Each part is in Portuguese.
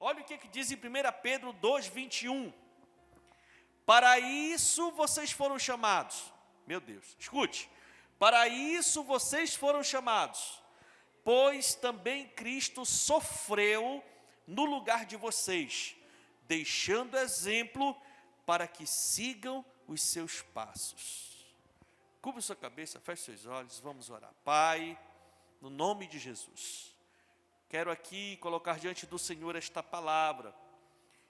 Olha o que diz em 1 Pedro 2:21. Para isso vocês foram chamados. Meu Deus, escute. Para isso vocês foram chamados, pois também Cristo sofreu no lugar de vocês, deixando exemplo para que sigam os seus passos. Cubra sua cabeça, feche seus olhos, vamos orar. Pai, no nome de Jesus, quero aqui colocar diante do Senhor esta palavra.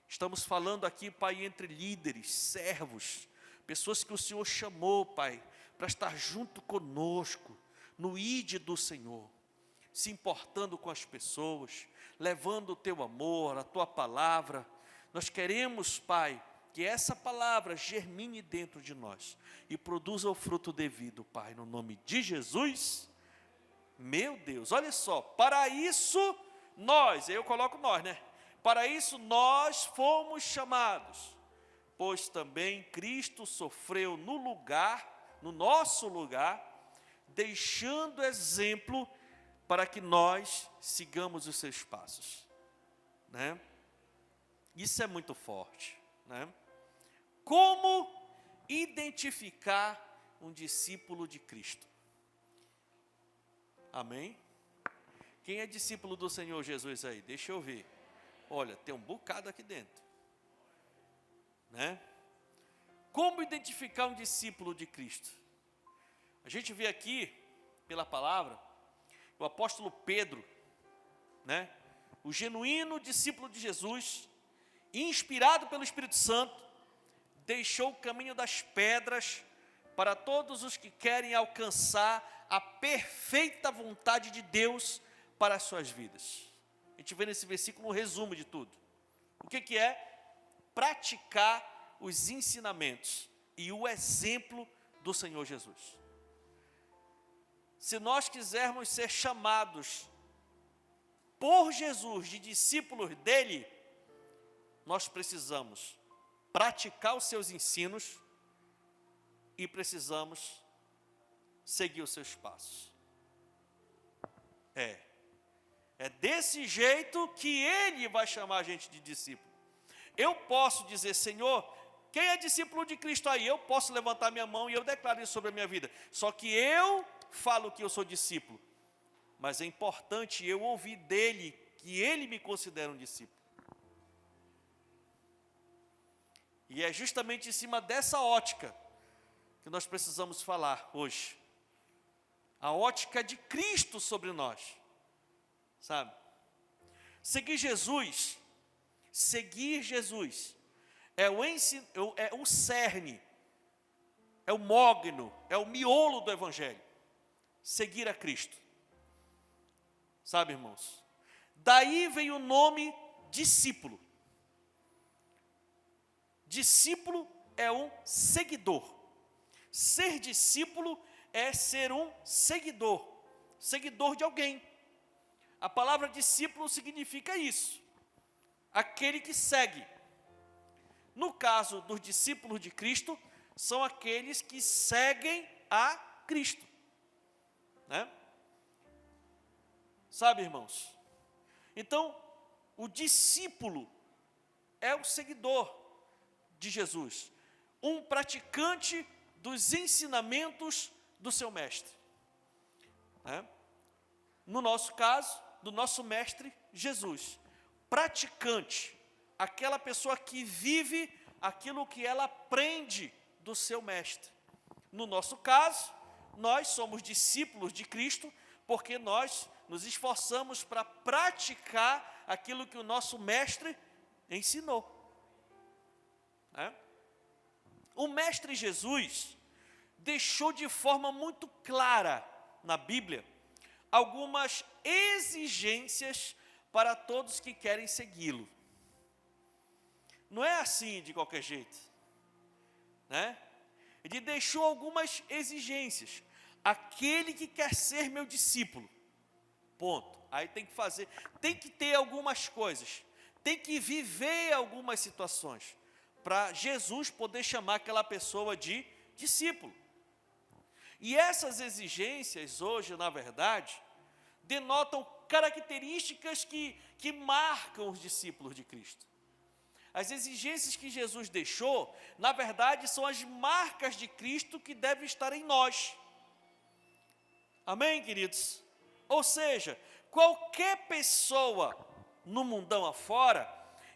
Estamos falando aqui, Pai, entre líderes, servos, pessoas que o Senhor chamou, Pai, para estar junto conosco, no ID do Senhor, se importando com as pessoas, levando o Teu amor, a Tua palavra. Nós queremos, Pai, que essa palavra germine dentro de nós e produza o fruto devido, Pai, no nome de Jesus. Meu Deus, olha só, para isso nós, eu coloco nós, né? Para isso nós fomos chamados, pois também Cristo sofreu no nosso lugar, deixando exemplo para que nós sigamos os seus passos, né? Isso é muito forte, né? Como identificar um discípulo de Cristo? Amém? Quem é discípulo do Senhor Jesus aí? Deixa eu ver. Olha, tem um bocado aqui dentro, né? Como identificar um discípulo de Cristo? A gente vê aqui, pela palavra, o apóstolo Pedro, né? O genuíno discípulo de Jesus, inspirado pelo Espírito Santo, deixou o caminho das pedras para todos os que querem alcançar a perfeita vontade de Deus para as suas vidas. A gente vê nesse versículo um resumo de tudo. O que é? Praticar os ensinamentos e o exemplo do Senhor Jesus. Se nós quisermos ser chamados por Jesus de discípulos dele, nós precisamos praticar os seus ensinos e precisamos seguir os seus passos. É desse jeito que ele vai chamar a gente de discípulo. Eu posso dizer, Senhor, quem é discípulo de Cristo aí? Eu posso levantar minha mão e eu declaro isso sobre a minha vida. Só que eu falo que eu sou discípulo. Mas é importante eu ouvir dele que ele me considera um discípulo. E é justamente em cima dessa ótica que nós precisamos falar hoje. A ótica de Cristo sobre nós. Sabe? Seguir Jesus é o cerne, é o mogno, é o miolo do Evangelho. Seguir a Cristo. Sabe, irmãos? Daí vem o nome discípulo. Discípulo é um seguidor. Ser discípulo é ser um seguidor. Seguidor de alguém. A palavra discípulo significa isso. Aquele que segue. No caso dos discípulos de Cristo, são aqueles que seguem a Cristo. Né? Sabe, irmãos? Então, o discípulo é o seguidor de Jesus, um praticante dos ensinamentos do seu mestre. Né? No nosso caso, do nosso mestre Jesus, praticante, aquela pessoa que vive aquilo que ela aprende do seu mestre. No nosso caso, nós somos discípulos de Cristo, porque nós nos esforçamos para praticar aquilo que o nosso mestre ensinou. O mestre Jesus deixou de forma muito clara na Bíblia algumas exigências para todos que querem segui-lo. Não é assim de qualquer jeito, né? Ele deixou algumas exigências. Aquele que quer ser meu discípulo, ponto. Aí tem que fazer, tem que ter algumas coisas, tem que viver algumas situações, para Jesus poder chamar aquela pessoa de discípulo. E essas exigências hoje, na verdade, denotam características que marcam os discípulos de Cristo. As exigências que Jesus deixou, na verdade, são as marcas de Cristo que devem estar em nós. Amém, queridos? Ou seja, qualquer pessoa no mundão afora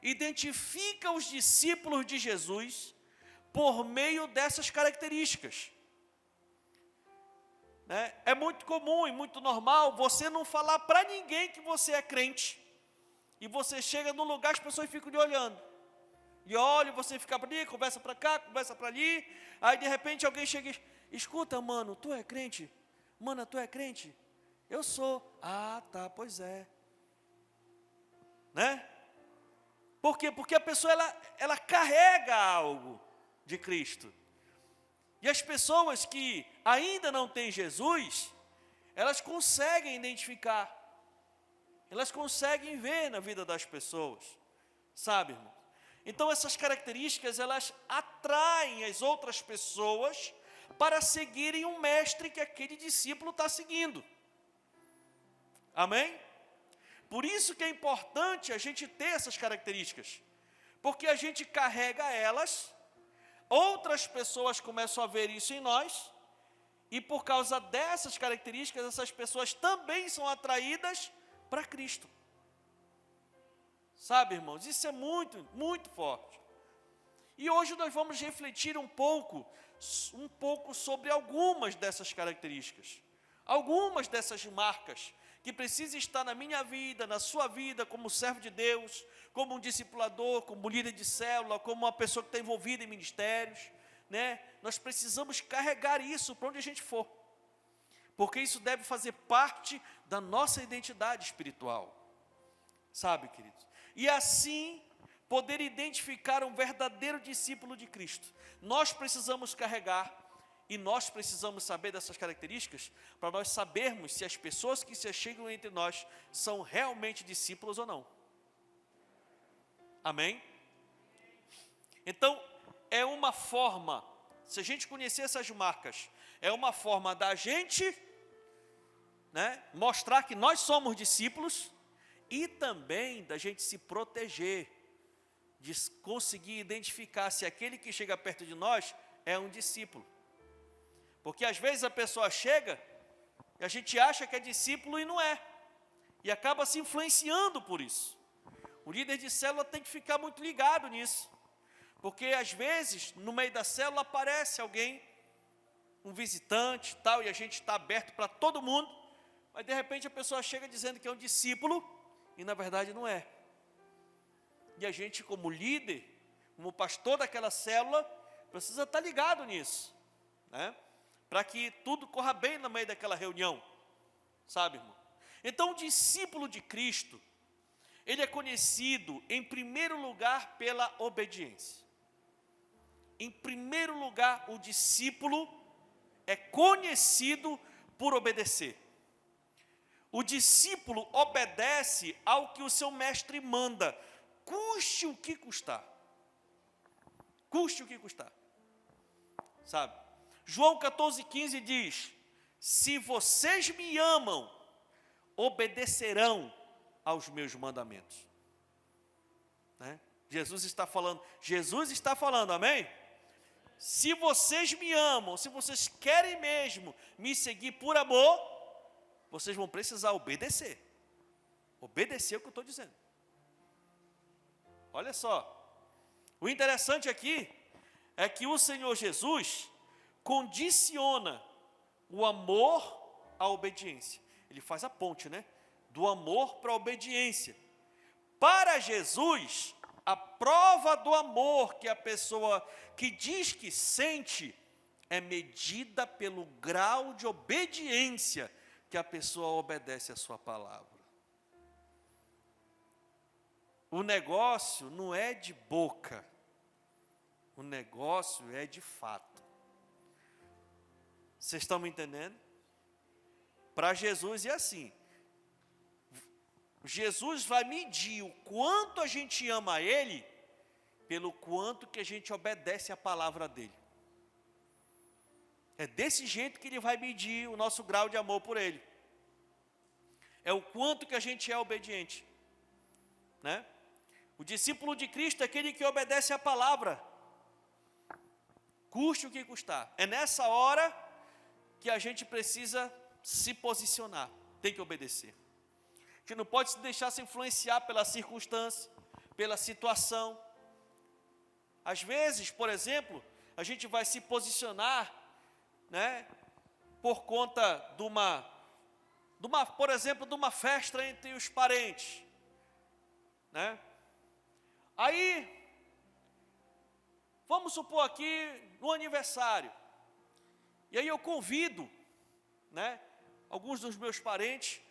identifica os discípulos de Jesus por meio dessas características. É muito comum e muito normal você não falar para ninguém que você é crente. E você chega num lugar, as pessoas ficam lhe olhando. E olha, você fica para ali, conversa para cá, conversa para ali. Aí de repente alguém chega e escuta, mano, tu é crente? Mana, tu é crente? Eu sou. Ah, tá, pois é. Né? Por quê? Porque a pessoa ela carrega algo de Cristo. E as pessoas que ainda não têm Jesus, elas conseguem identificar. Elas conseguem ver na vida das pessoas. Sabe, irmão? Então essas características, elas atraem as outras pessoas para seguirem o mestre que aquele discípulo está seguindo. Amém? Por isso que é importante a gente ter essas características, porque a gente carrega elas, outras pessoas começam a ver isso em nós, e por causa dessas características, essas pessoas também são atraídas para Cristo. Sabe, irmãos, isso é muito, muito forte. E hoje nós vamos refletir um pouco sobre algumas dessas características, algumas dessas marcas que precisam estar na minha vida, na sua vida, como servo de Deus, como um discipulador, como líder de célula, como uma pessoa que está envolvida em ministérios, né? Nós precisamos carregar isso para onde a gente for, porque isso deve fazer parte da nossa identidade espiritual, sabe, queridos? E assim, poder identificar um verdadeiro discípulo de Cristo, nós precisamos carregar, e nós precisamos saber dessas características, para nós sabermos se as pessoas que se achegam entre nós são realmente discípulos ou não. Amém? Então, é uma forma, se a gente conhecer essas marcas, é uma forma da gente, mostrar que nós somos discípulos, e também da gente se proteger, de conseguir identificar se aquele que chega perto de nós é um discípulo. Porque às vezes a pessoa chega e a gente acha que é discípulo e não é. E acaba se influenciando por isso. O líder de célula tem que ficar muito ligado nisso. Porque às vezes, no meio da célula, aparece alguém, um visitante tal, e a gente está aberto para todo mundo, mas de repente a pessoa chega dizendo que é um discípulo, e na verdade não é. E a gente, como líder, como pastor daquela célula, precisa estar ligado nisso, para que tudo corra bem no meio daquela reunião, sabe, irmão? Então, o discípulo de Cristo, ele é conhecido, em primeiro lugar, pela obediência. Em primeiro lugar, o discípulo é conhecido por obedecer. O discípulo obedece ao que o seu mestre manda, custe o que custar. Custe o que custar. Sabe? João 14,15 diz: se vocês me amam, obedecerão aos meus mandamentos. Jesus está falando, amém? Se vocês me amam, se vocês querem mesmo me seguir por amor, vocês vão precisar obedecer. Obedecer o que eu estou dizendo. Olha só, o interessante aqui é que o Senhor Jesus condiciona o amor à obediência. Ele faz a ponte, do amor para a obediência. Para Jesus, a prova do amor que a pessoa que diz que sente é medida pelo grau de obediência que a pessoa obedece à sua palavra. O negócio não é de boca, o negócio é de fato. Vocês estão me entendendo? Para Jesus é assim. Jesus vai medir o quanto a gente ama Ele, pelo quanto que a gente obedece à palavra dEle. É desse jeito que Ele vai medir o nosso grau de amor por Ele. é o quanto que a gente é obediente, né? O discípulo de Cristo é aquele que obedece a palavra, custe o que custar. É nessa hora que a gente precisa se posicionar, tem que obedecer. A gente não pode se deixar se influenciar pela circunstância, pela situação. Às vezes, por exemplo, a gente vai se posicionar, né, por conta por exemplo, de uma festa entre os parentes, né? Aí, vamos supor aqui no aniversário, e aí eu convido, né, alguns dos meus parentes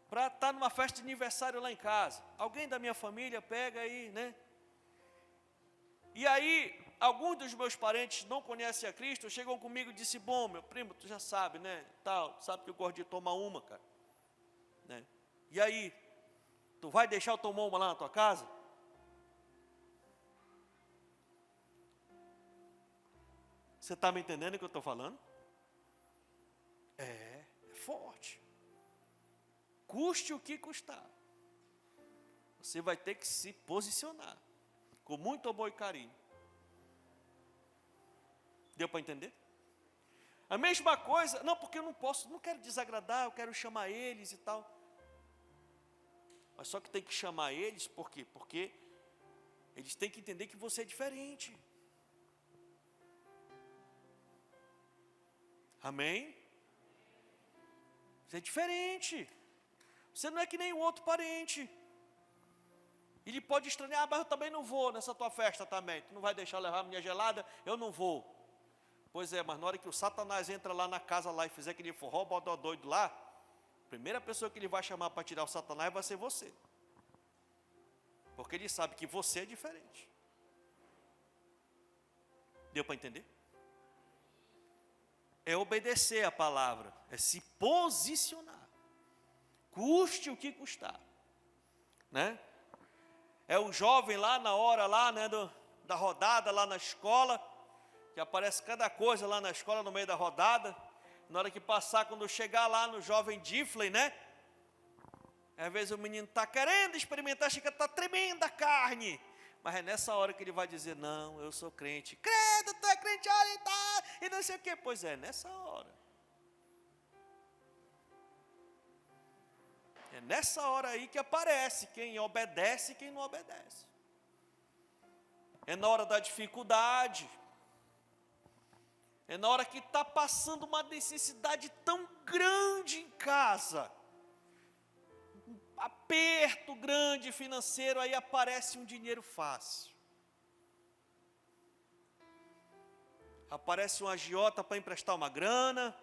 para estar numa festa de aniversário lá em casa. Alguém da minha família pega aí, né? E aí, alguns dos meus parentes não conhecem a Cristo, chegam comigo e dizem, bom, meu primo, tu já sabe, né, tal, sabe que eu gosto de tomar uma, cara, né? E aí, tu vai deixar eu tomar uma lá na tua casa? Você está me entendendo o que eu estou falando? É forte. Custe o que custar. Você vai ter que se posicionar, com muito amor e carinho. Deu para entender? A mesma coisa, não, porque eu não posso, não quero desagradar, eu quero chamar eles e tal. Mas só que tem que chamar eles, por quê? Porque eles têm que entender que você é diferente. Amém? Você é diferente. Você não é que nem o outro parente. Ele pode estranhar, mas eu também não vou nessa tua festa também. Tu não vai deixar levar a minha gelada? Eu não vou. Pois é, mas na hora que o Satanás entra lá na casa lá e fizer aquele forró, bodó doido lá, a primeira pessoa que ele vai chamar para tirar o Satanás vai ser você. Porque ele sabe que você é diferente. Deu para entender? É obedecer a palavra, é se posicionar, custe o que custar, né? É o jovem lá na hora lá, né, da rodada lá na escola, que aparece cada coisa lá na escola no meio da rodada, na hora que passar, quando chegar lá no jovem Diffley, né? Às vezes o menino está querendo experimentar, chega, está tremenda a carne. Mas é nessa hora que ele vai dizer, não, eu sou crente. Credo, tu é crente, olha, tá, e não sei o quê. Pois é, nessa hora. É nessa hora aí que aparece quem obedece e quem não obedece. É na hora da dificuldade. É na hora que está passando uma necessidade tão grande em casa. Aperto grande financeiro, aí aparece um dinheiro fácil. Aparece um agiota para emprestar uma grana.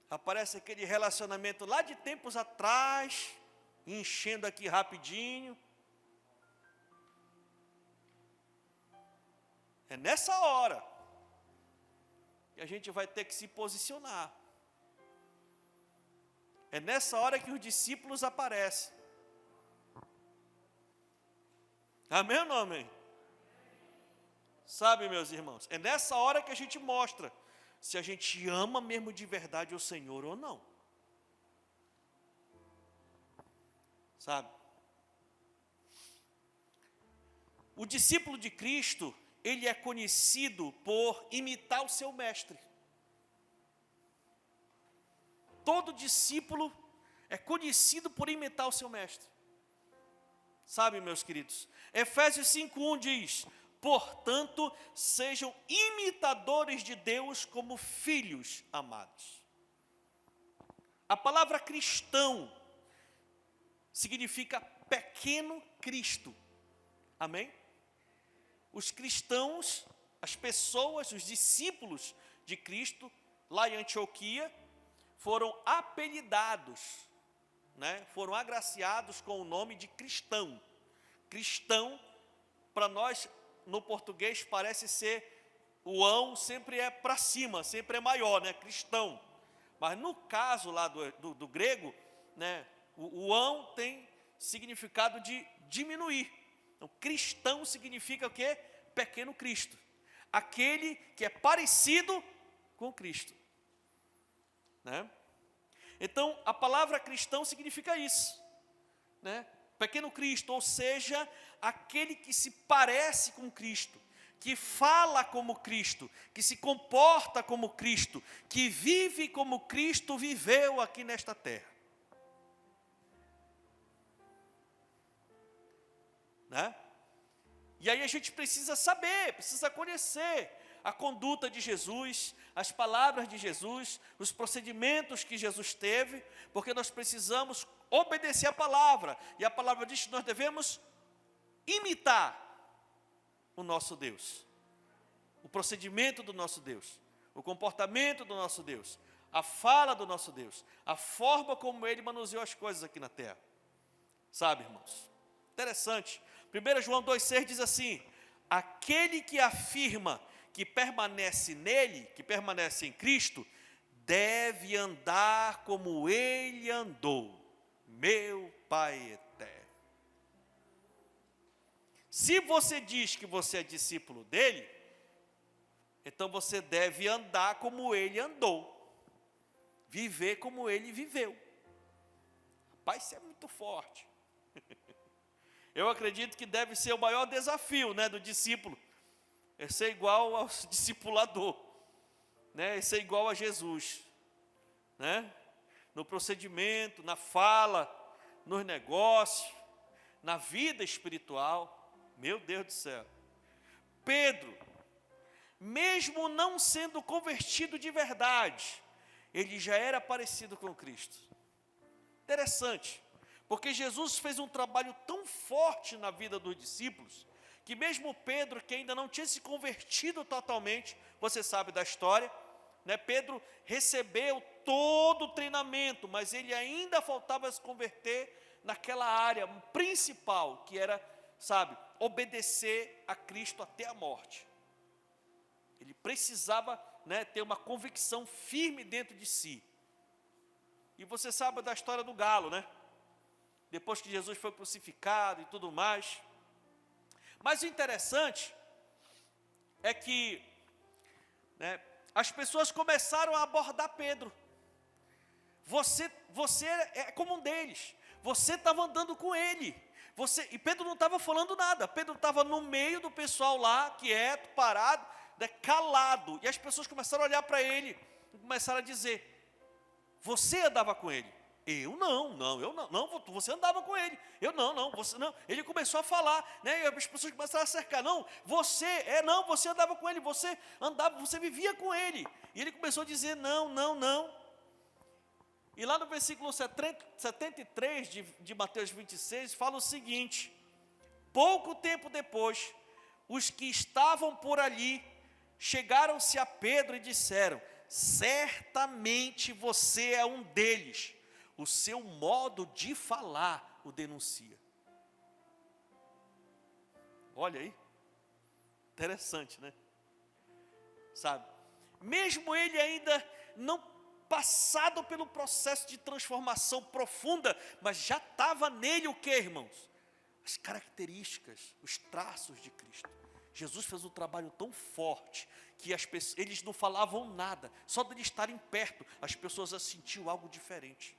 Aparece aquele relacionamento lá de tempos atrás, enchendo aqui rapidinho. É nessa hora que a gente vai ter que se posicionar. É nessa hora que os discípulos aparecem. Amém ou não amém? Sabe, meus irmãos, é nessa hora que a gente mostra se a gente ama mesmo de verdade o Senhor ou não. Sabe? O discípulo de Cristo, ele é conhecido por imitar o seu mestre. Todo discípulo é conhecido por imitar o seu mestre. Sabe, meus queridos? Efésios 5:1 diz, portanto, sejam imitadores de Deus como filhos amados. A palavra cristão significa pequeno Cristo. Amém? Os cristãos, as pessoas, os discípulos de Cristo, lá em Antioquia, foram apelidados, né? Foram agraciados com o nome de cristão. Cristão, para nós, no português, parece ser, o ão sempre é para cima, sempre é maior, né? Cristão. Mas no caso lá do grego, né? O ão tem significado de diminuir. Então, cristão significa o quê? Pequeno Cristo. Aquele que é parecido com Cristo. Né? Então, a palavra cristão significa isso, né? Pequeno Cristo, ou seja, aquele que se parece com Cristo, que fala como Cristo, que se comporta como Cristo, que vive como Cristo viveu aqui nesta terra. Né? E aí a gente precisa saber, precisa conhecer a conduta de Jesus, as palavras de Jesus, os procedimentos que Jesus teve, porque nós precisamos obedecer a palavra, e a palavra diz que nós devemos imitar o nosso Deus, o procedimento do nosso Deus, o comportamento do nosso Deus, a fala do nosso Deus, a forma como Ele manuseou as coisas aqui na terra. Sabe, irmãos? Interessante. 1 João 2,6 diz assim: aquele que afirma que permanece nele, que permanece em Cristo, deve andar como Ele andou, meu Pai eterno. Se você diz que você é discípulo dele, então você deve andar como Ele andou, viver como Ele viveu. Rapaz, isso é muito forte. Eu acredito que deve ser o maior desafio, né, do discípulo, é ser igual ao discipulador, né, é ser igual a Jesus, né, no procedimento, na fala, nos negócios, na vida espiritual. Meu Deus do céu. Pedro, mesmo não sendo convertido de verdade, ele já era parecido com Cristo. Interessante, porque Jesus fez um trabalho tão forte na vida dos discípulos, que mesmo Pedro, que ainda não tinha se convertido totalmente, você sabe da história, né? Pedro recebeu todo o treinamento, mas ele ainda faltava se converter naquela área principal, que era, sabe, obedecer a Cristo até a morte. Ele precisava, né, ter uma convicção firme dentro de si. E você sabe da história do galo, né? Depois que Jesus foi crucificado e tudo mais. Mas o interessante é que, né, as pessoas começaram a abordar Pedro. Você é como um deles. Você estava andando com ele. E Pedro não estava falando nada. Pedro estava no meio do pessoal lá, quieto, parado, né, calado. E as pessoas começaram a olhar para ele e começaram a dizer: você andava com ele? Eu não, você andava com ele. Eu não, você não. Ele começou a falar, né, e as pessoas começaram a cercar. Você andava com ele, você andava, você vivia com ele. E ele começou a dizer: não. E lá no versículo 73 de Mateus 26, fala o seguinte: pouco tempo depois, os que estavam por ali chegaram-se a Pedro e disseram: certamente você é um deles, o seu modo de falar o denuncia. Olha aí, interessante, né? Sabe, mesmo ele ainda não passado pelo processo de transformação profunda, mas já estava nele o que, irmãos? As características, os traços de Cristo. Jesus fez um trabalho tão forte que eles não falavam nada, só de estarem perto, as pessoas já sentiam algo diferente.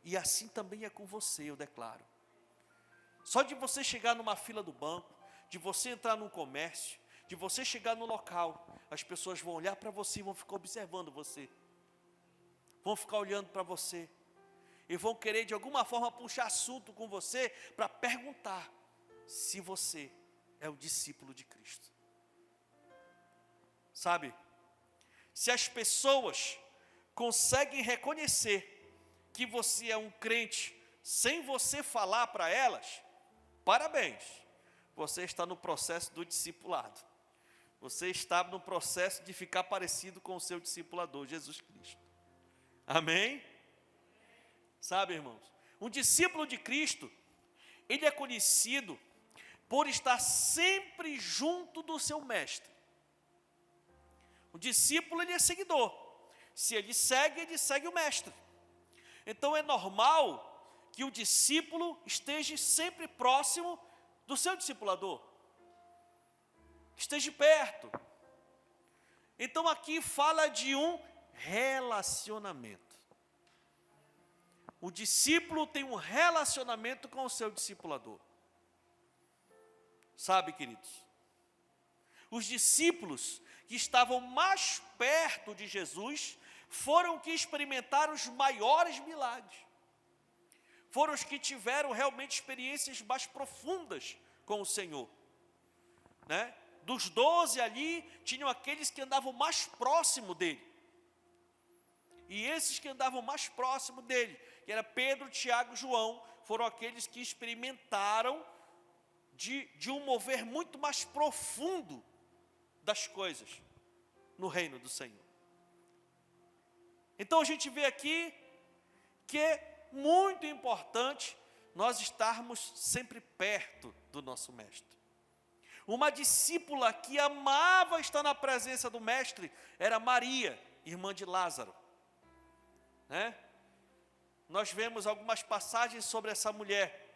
E assim também é com você, eu declaro. Só de você chegar numa fila do banco, de você entrar num comércio, de você chegar no local, as pessoas vão olhar para você e vão ficar observando você. Vão ficar olhando para você e vão querer de alguma forma puxar assunto com você para perguntar se você é o discípulo de Cristo. Sabe, se as pessoas conseguem reconhecer que você é um crente sem você falar para elas, parabéns, você está no processo do discipulado. Você está no processo de ficar parecido com o seu discipulador, Jesus Cristo. Amém? Sabe, irmãos, um discípulo de Cristo, ele é conhecido por estar sempre junto do seu mestre. O discípulo, ele é seguidor. Se ele segue o mestre. Então é normal que o discípulo esteja sempre próximo do seu discipulador. Esteja perto. Então aqui fala de um relacionamento. O discípulo tem um relacionamento com o seu discipulador. Sabe, queridos? Os discípulos que estavam mais perto de Jesus foram que experimentaram os maiores milagres. Foram os que tiveram realmente experiências mais profundas com o Senhor. Né? Dos 12 ali, tinham aqueles que andavam mais próximo dele. E esses que andavam mais próximo dele, que era Pedro, Tiago e João, foram aqueles que experimentaram de um mover muito mais profundo das coisas no reino do Senhor. Então a gente vê aqui que é muito importante nós estarmos sempre perto do nosso mestre. Uma discípula que amava estar na presença do mestre era Maria, irmã de Lázaro. Né? Nós vemos algumas passagens sobre essa mulher.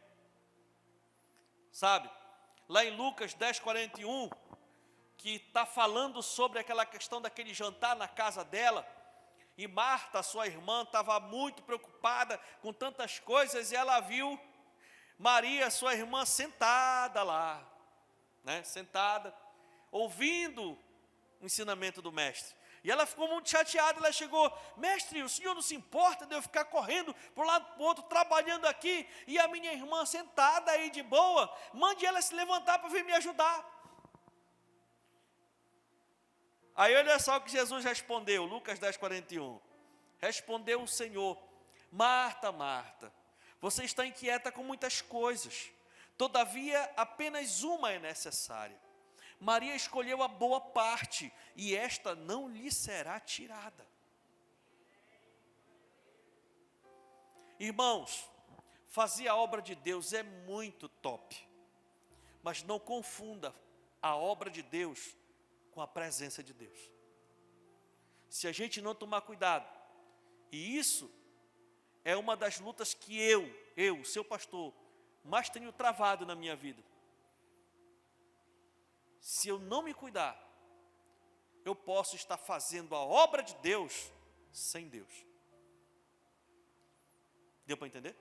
Sabe? Lá em Lucas 10:41, que está falando sobre aquela questão daquele jantar na casa dela. E Marta, sua irmã, estava muito preocupada com tantas coisas, e ela viu Maria, sua irmã, sentada lá, né? Sentada, ouvindo o ensinamento do mestre. E ela ficou muito chateada, ela chegou: mestre, o senhor não se importa de eu ficar correndo para um lado para o outro, trabalhando aqui, e a minha irmã sentada aí de boa? Mande ela se levantar para vir me ajudar. Aí olha só o que Jesus respondeu, Lucas 10:41. Respondeu o Senhor: Marta, Marta, você está inquieta com muitas coisas, todavia apenas uma é necessária. Maria escolheu a boa parte, e esta não lhe será tirada. Irmãos, fazer a obra de Deus é muito top, mas não confunda a obra de Deus com a presença de Deus. Se a gente não tomar cuidado, e isso é uma das lutas que eu, seu pastor, mais tenho travado na minha vida. Se eu não me cuidar, eu posso estar fazendo a obra de Deus sem Deus. Deu para entender?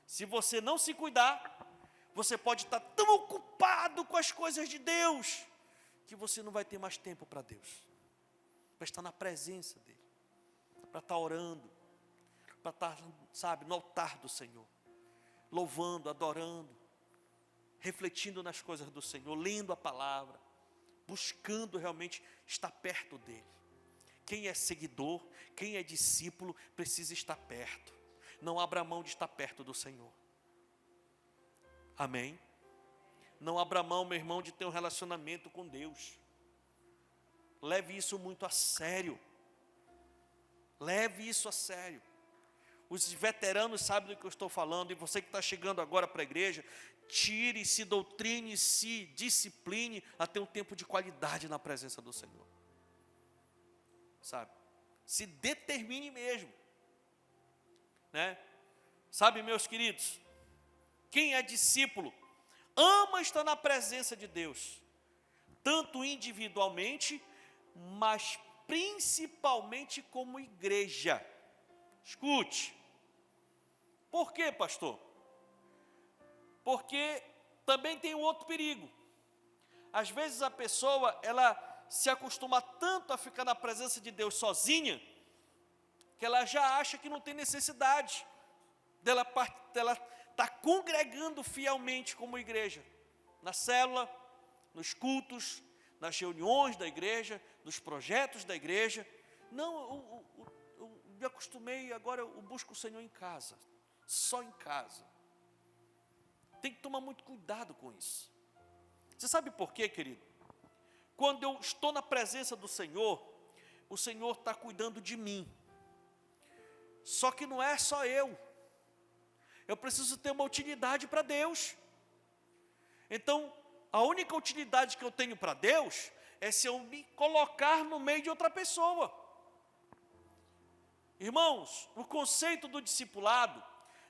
Se você não se cuidar, você pode estar tão ocupado com as coisas de Deus, que você não vai ter mais tempo para Deus, para estar na presença dEle, para estar orando, para estar, sabe, no altar do Senhor, louvando, adorando, refletindo nas coisas do Senhor, lendo a palavra, buscando realmente estar perto dEle. Quem é seguidor, quem é discípulo, precisa estar perto. Não abra mão de estar perto do Senhor. Amém? Não abra mão, meu irmão, de ter um relacionamento com Deus. Leve isso muito a sério. Leve isso a sério. Os veteranos sabem do que eu estou falando, e você que está chegando agora para a igreja, tire-se, doutrine-se, discipline a ter um tempo de qualidade na presença do Senhor. Sabe? Se determine mesmo. Né? Sabe, meus queridos, quem é discípulo ama estar na presença de Deus, tanto individualmente, mas principalmente como igreja. Escute. Por quê, pastor? Porque também tem um outro perigo. Às vezes a pessoa, ela se acostuma tanto a ficar na presença de Deus sozinha, que ela já acha que não tem necessidade dela estar congregando fielmente como igreja, na célula, nos cultos, nas reuniões da igreja, nos projetos da igreja. Não, eu me acostumei, agora eu busco o Senhor em casa, só em casa. Tem que tomar muito cuidado com isso. Você sabe por quê, querido? Quando eu estou na presença do Senhor, o Senhor está cuidando de mim. Só que não é só eu. Eu preciso ter uma utilidade para Deus. Então, a única utilidade que eu tenho para Deus é se eu me colocar no meio de outra pessoa. Irmãos, o conceito do discipulado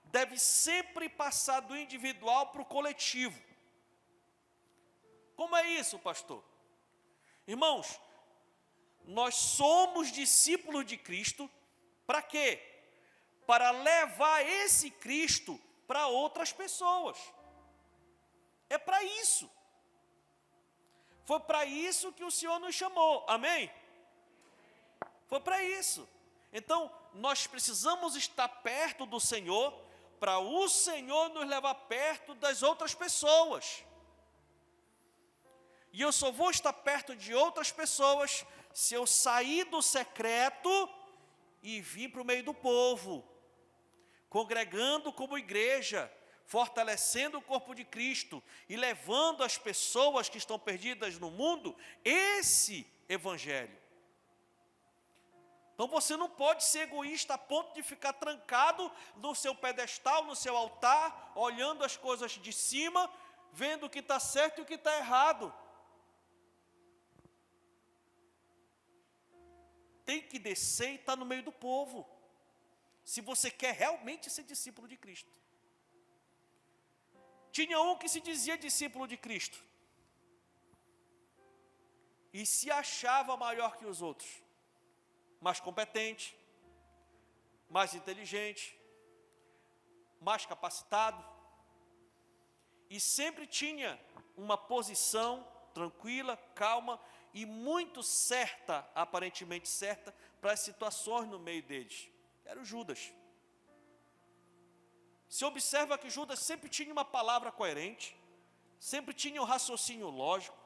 deve sempre passar do individual para o coletivo. Como é isso, pastor? Irmãos, nós somos discípulos de Cristo, para quê? para levar esse Cristo para outras pessoas. É para isso. Foi para isso que o Senhor nos chamou, amém? Foi para isso. Então, nós precisamos estar perto do Senhor, para o Senhor nos levar perto das outras pessoas. E eu só vou estar perto de outras pessoas se eu sair do secreto e vir para o meio do povo, congregando como igreja, fortalecendo o corpo de Cristo e levando as pessoas que estão perdidas no mundo esse evangelho. Então você não pode ser egoísta a ponto de ficar trancado no seu pedestal, no seu altar, olhando as coisas de cima, vendo o que está certo e o que está errado. Tem que descer e estar no meio do povo, se você quer realmente ser discípulo de Cristo. Tinha um que se dizia discípulo de Cristo e se achava maior que os outros, mais competente, mais inteligente, mais capacitado, e sempre tinha uma posição tranquila, calma e muito certa, aparentemente certa, para as situações no meio deles. Era o Judas. Se observa que Judas sempre tinha uma palavra coerente, sempre tinha um raciocínio lógico,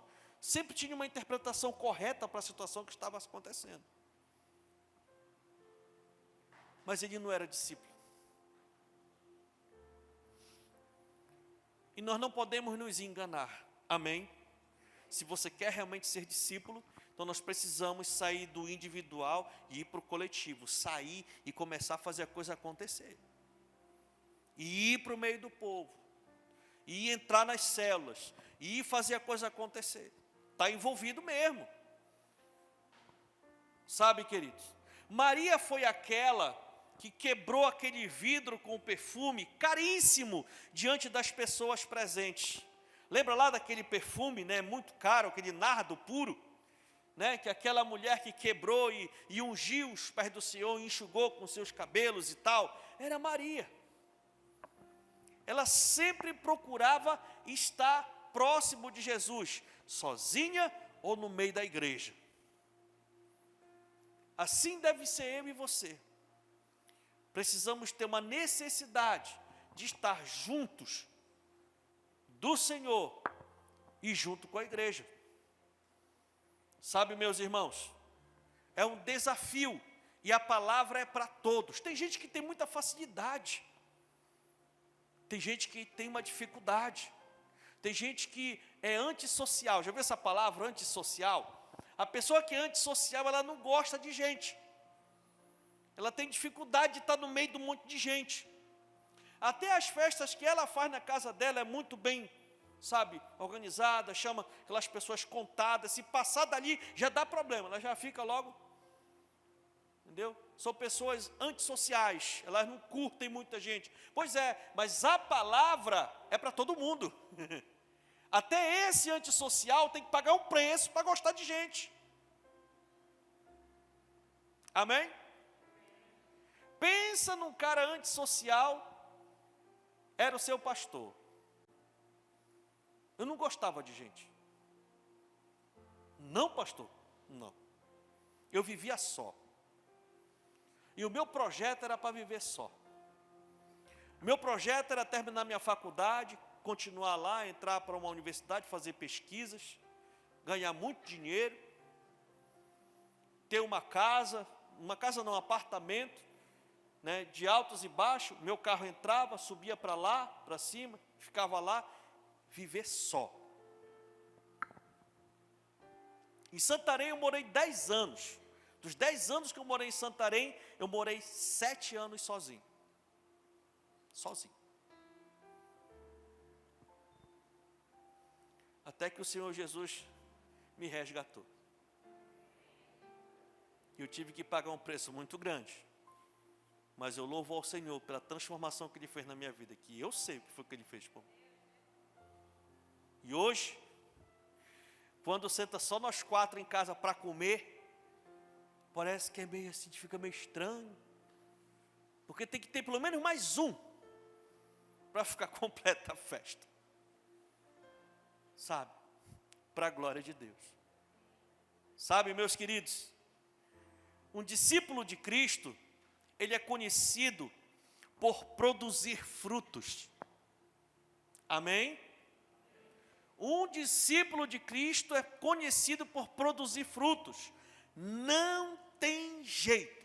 sempre tinha uma interpretação correta para a situação que estava acontecendo. Mas ele não era discípulo. E nós não podemos nos enganar, amém? Se você quer realmente ser discípulo, então nós precisamos sair do individual e ir para o coletivo, sair e começar a fazer a coisa acontecer. E ir para o meio do povo, e entrar nas células, e ir fazer a coisa acontecer. Está envolvido mesmo. Sabe, queridos, Maria foi aquela que quebrou aquele vidro com perfume caríssimo diante das pessoas presentes. Lembra lá daquele perfume, né, muito caro, aquele nardo puro, né, que aquela mulher que quebrou e ungiu os pés do Senhor, enxugou com seus cabelos e tal, era Maria. Ela sempre procurava estar próximo de Jesus, sozinha ou no meio da igreja. Assim deve ser eu e você. Precisamos ter uma necessidade de estar juntos do Senhor e junto com a igreja. Sabe, meus irmãos, é um desafio e a palavra é para todos. Tem gente que tem muita facilidade, tem gente que tem uma dificuldade, tem gente que é antissocial. Já viu essa palavra, antissocial? A pessoa que é antissocial, ela não gosta de gente. Ela tem dificuldade de estar no meio de um monte de gente. Até as festas que ela faz na casa dela é muito bem, sabe, organizada, chama aquelas pessoas contadas. Se passar dali, já dá problema, ela já fica logo, entendeu? São pessoas antissociais, elas não curtem muita gente. Pois é, mas a palavra é para todo mundo. Até esse antissocial tem que pagar um preço para gostar de gente. Amém? Pensa num cara antissocial, era o seu pastor. Eu não gostava de gente. Não, pastor? Não. Eu vivia só. E o meu projeto era para viver só. O meu projeto era terminar minha faculdade, continuar lá, entrar para uma universidade, fazer pesquisas, ganhar muito dinheiro, ter uma casa não, um apartamento, né, de altos e baixos. Meu carro entrava, subia para lá, para cima, ficava lá, viver só. Em Santarém eu morei 10 anos. Dos 10 anos que eu morei em Santarém, eu morei 7 anos sozinho. Sozinho. Até que o Senhor Jesus me resgatou. Eu tive que pagar um preço muito grande. Mas eu louvo ao Senhor pela transformação que Ele fez na minha vida, que eu sei o que foi que Ele fez por mim. E hoje, quando senta só nós 4 em casa para comer, parece que é meio assim, fica meio estranho. Porque tem que ter pelo menos mais um para ficar completa a festa. Sabe? Para a glória de Deus. Sabe, meus queridos, um discípulo de Cristo, ele é conhecido por produzir frutos. Amém? Um discípulo de Cristo é conhecido por produzir frutos. Não tem jeito.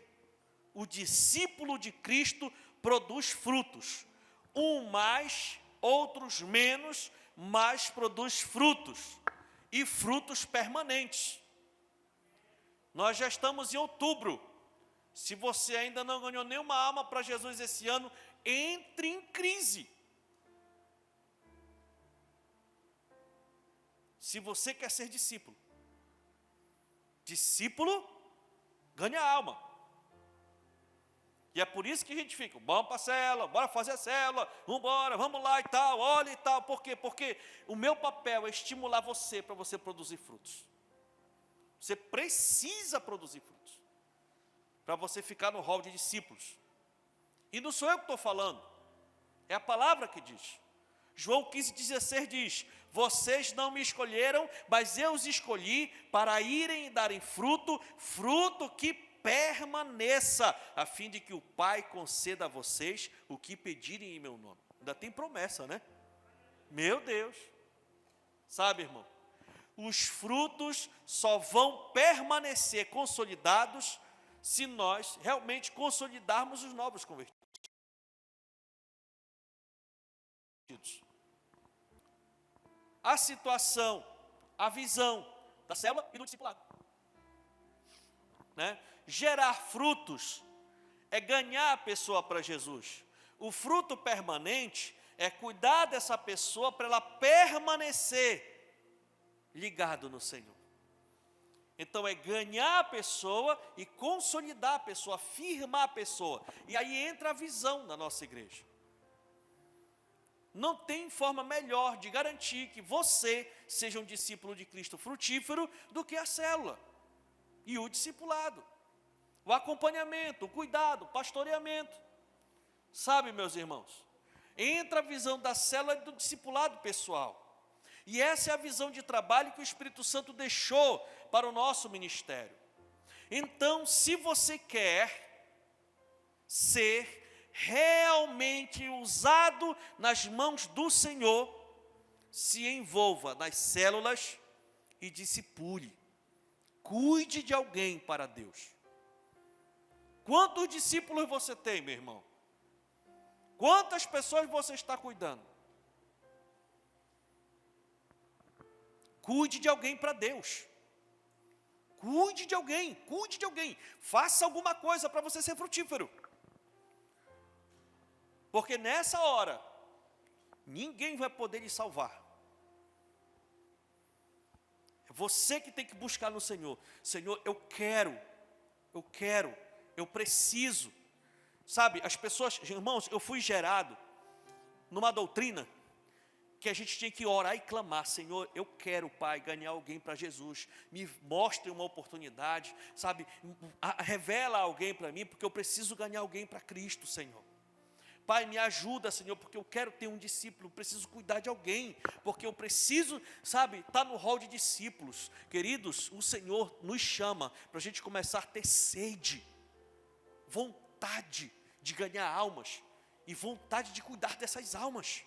O discípulo de Cristo produz frutos. Um mais, outros menos, mas produz frutos. E frutos permanentes. Nós já estamos em outubro. Se você ainda não ganhou nenhuma alma para Jesus esse ano, entre em crise. Se você quer ser discípulo, ganha alma. E é por isso que a gente fica, vamos para a célula, bora fazer a célula, vamos lá e tal, olha e tal. Por quê? Porque o meu papel é estimular você para você produzir frutos. Você precisa produzir frutos para você ficar no hall de discípulos. E não sou eu que estou falando, é a palavra que diz. João 15,16 diz: vocês não me escolheram, mas eu os escolhi para irem e darem fruto, fruto que permaneça, a fim de que o Pai conceda a vocês o que pedirem em meu nome. Ainda tem promessa, né? Meu Deus. Sabe, irmão? Os frutos só vão permanecer consolidados se nós realmente consolidarmos os novos convertidos. A situação, a visão da célula e do discipulado. Né? Gerar frutos é ganhar a pessoa para Jesus. O fruto permanente é cuidar dessa pessoa para ela permanecer ligado no Senhor. Então é ganhar a pessoa e consolidar a pessoa, firmar a pessoa. E aí entra a visão da nossa igreja. Não tem forma melhor de garantir que você seja um discípulo de Cristo frutífero do que a célula e o discipulado, o acompanhamento, o cuidado, o pastoreamento. Sabe, meus irmãos, entra a visão da célula e do discipulado pessoal. E essa é a visão de trabalho que o Espírito Santo deixou para o nosso ministério. Então, se você quer ser realmente usado nas mãos do Senhor, se envolva nas células e discipule. Cuide de alguém para Deus. Quantos discípulos você tem, meu irmão? Quantas pessoas você está cuidando? Cuide de alguém para Deus. Cuide de alguém, cuide de alguém. Faça alguma coisa para você ser frutífero. Porque nessa hora, ninguém vai poder lhe salvar. É você que tem que buscar no Senhor. Senhor, eu preciso. Sabe, as pessoas, irmãos, eu fui gerado numa doutrina que a gente tinha que orar e clamar: Senhor, eu quero, Pai, ganhar alguém para Jesus, me mostre uma oportunidade, sabe, revela alguém para mim, porque eu preciso ganhar alguém para Cristo, Senhor. Pai, me ajuda, Senhor, porque eu quero ter um discípulo, preciso cuidar de alguém, porque eu preciso, sabe, estar no hall de discípulos. Queridos, o Senhor nos chama para a gente começar a ter sede, vontade de ganhar almas e vontade de cuidar dessas almas.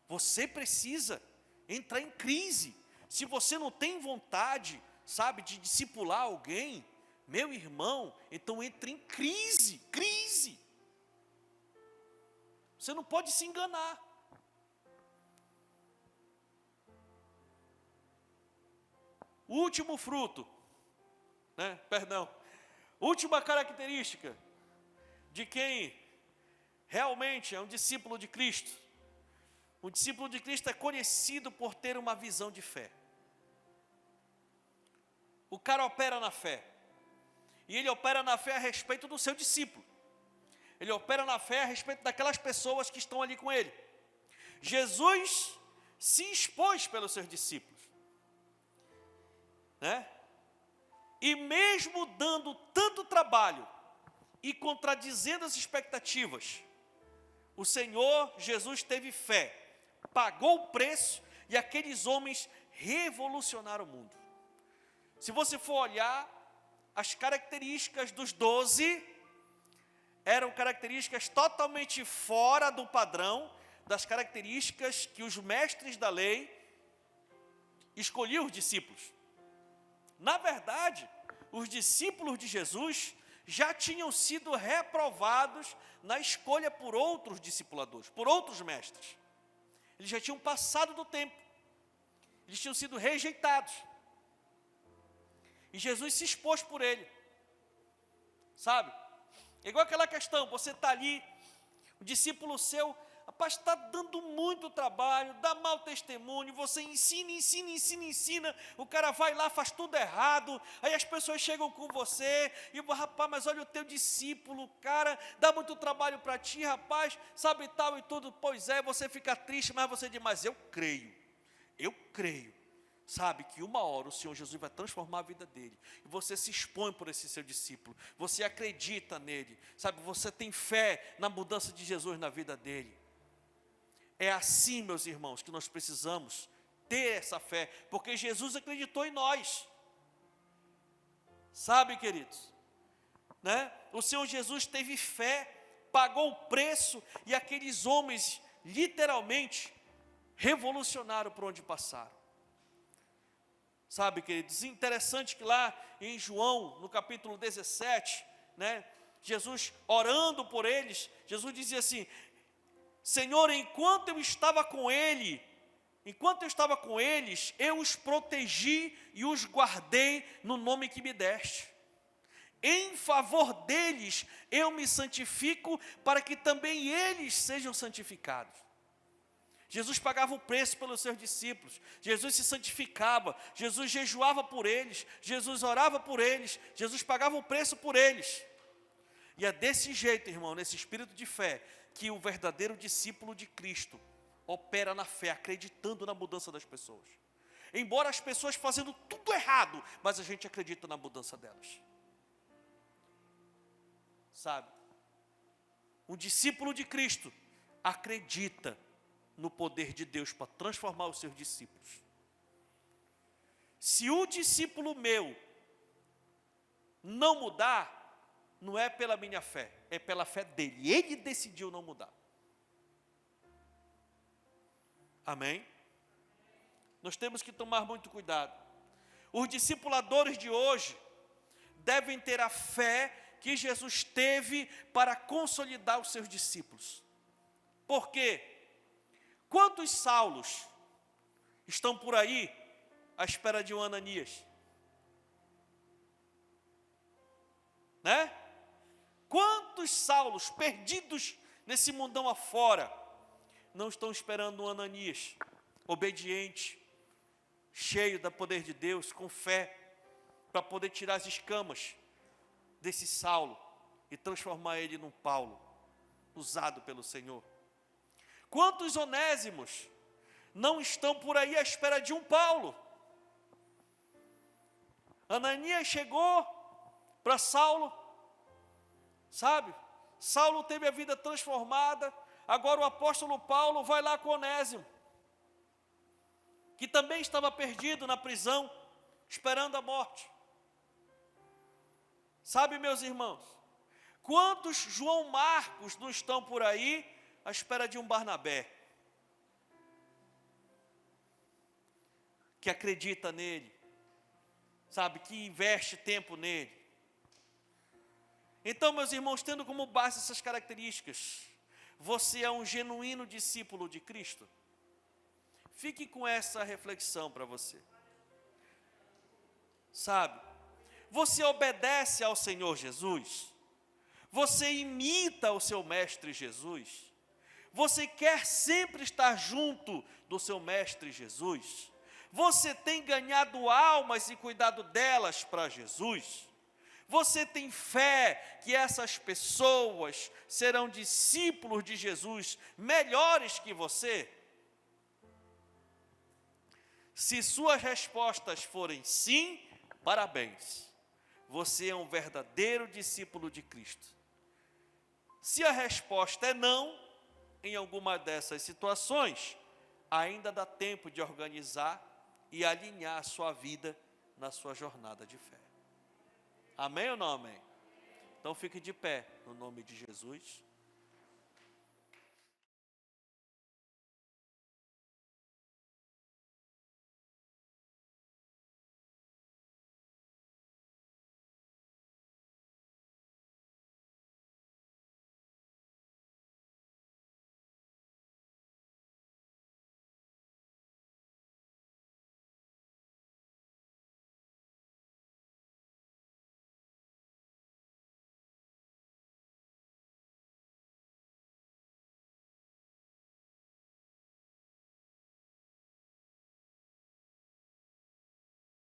Você precisa entrar em crise. Se você não tem vontade, sabe, de discipular alguém, meu irmão, então entre em crise. Você não pode se enganar. Último fruto, última característica de quem realmente é um discípulo de Cristo. Um discípulo de Cristo é conhecido por ter uma visão de fé. O cara opera na fé. E ele opera na fé a respeito do seu discípulo. Ele opera na fé a respeito daquelas pessoas que estão ali com ele. Jesus se expôs pelos seus discípulos. E mesmo dando tanto trabalho e contradizendo as expectativas, o Senhor Jesus teve fé, pagou o preço e aqueles homens revolucionaram o mundo. Se você for olhar, as características dos 12 eram características totalmente fora do padrão das características que os mestres da lei escolhiam os discípulos. Na verdade, os discípulos de Jesus já tinham sido reprovados na escolha por outros discipuladores, por outros mestres. Eles já tinham passado do tempo. Eles tinham sido rejeitados. E Jesus se expôs por ele. Sabe? É igual aquela questão, você está ali, o discípulo seu, rapaz, está dando muito trabalho, dá mau testemunho, você ensina, o cara vai lá, faz tudo errado, aí as pessoas chegam com você, e rapaz, mas olha o teu discípulo, cara, dá muito trabalho para ti, rapaz, sabe tal e tudo, pois é, você fica triste, mas você diz, mas eu creio, sabe, que uma hora o Senhor Jesus vai transformar a vida dele, e você se expõe por esse seu discípulo, você acredita nele, sabe, você tem fé na mudança de Jesus na vida dele. É assim, meus irmãos, que nós precisamos ter essa fé, porque Jesus acreditou em nós. Sabe, queridos, né? O Senhor Jesus teve fé, pagou o preço, e aqueles homens, literalmente, revolucionaram por onde passaram. Sabe, queridos, interessante que lá em João, no capítulo 17, né, Jesus orando por eles, Jesus dizia assim, Senhor, enquanto eu estava com eles, eu os protegi e os guardei no nome que me deste. Em favor deles, eu me santifico para que também eles sejam santificados. Jesus pagava o preço pelos seus discípulos, Jesus se santificava, Jesus jejuava por eles, Jesus orava por eles, Jesus pagava o preço por eles. E é desse jeito, irmão, nesse espírito de fé, que o verdadeiro discípulo de Cristo opera na fé, acreditando na mudança das pessoas. Embora as pessoas fazendo tudo errado, mas a gente acredita na mudança delas. Sabe? Um discípulo de Cristo acredita no poder de Deus para transformar os seus discípulos. Se o discípulo meu não mudar, não é pela minha fé, é pela fé dele. Ele decidiu não mudar. Amém? Nós temos que tomar muito cuidado. Os discipuladores de hoje devem ter a fé que Jesus teve para consolidar os seus discípulos. Por quê? Quantos Saulos estão por aí à espera de um Ananias? Né? Quantos Saulos perdidos nesse mundão afora não estão esperando um Ananias, obediente, cheio do poder de Deus, com fé, para poder tirar as escamas desse Saulo e transformar ele num Paulo, usado pelo Senhor? Quantos Onésimos não estão por aí à espera de um Paulo? Ananias chegou para Saulo, sabe? Saulo teve a vida transformada, agora o apóstolo Paulo vai lá com Onésimo, que também estava perdido na prisão, esperando a morte. Sabe, meus irmãos, quantos João Marcos não estão por aí à espera de um Barnabé, que acredita nele, sabe, que investe tempo nele. Então, meus irmãos, tendo como base essas características, você é um genuíno discípulo de Cristo? Fique com essa reflexão para você. Sabe, você obedece ao Senhor Jesus? Você imita o seu Mestre Jesus? Você quer sempre estar junto do seu Mestre Jesus? Você tem ganhado almas e cuidado delas para Jesus? Você tem fé que essas pessoas serão discípulos de Jesus melhores que você? Se suas respostas forem sim, parabéns. Você é um verdadeiro discípulo de Cristo. Se a resposta é não, em alguma dessas situações, ainda dá tempo de organizar e alinhar a sua vida na sua jornada de fé. Amém ou não amém? Então fique de pé, no nome de Jesus.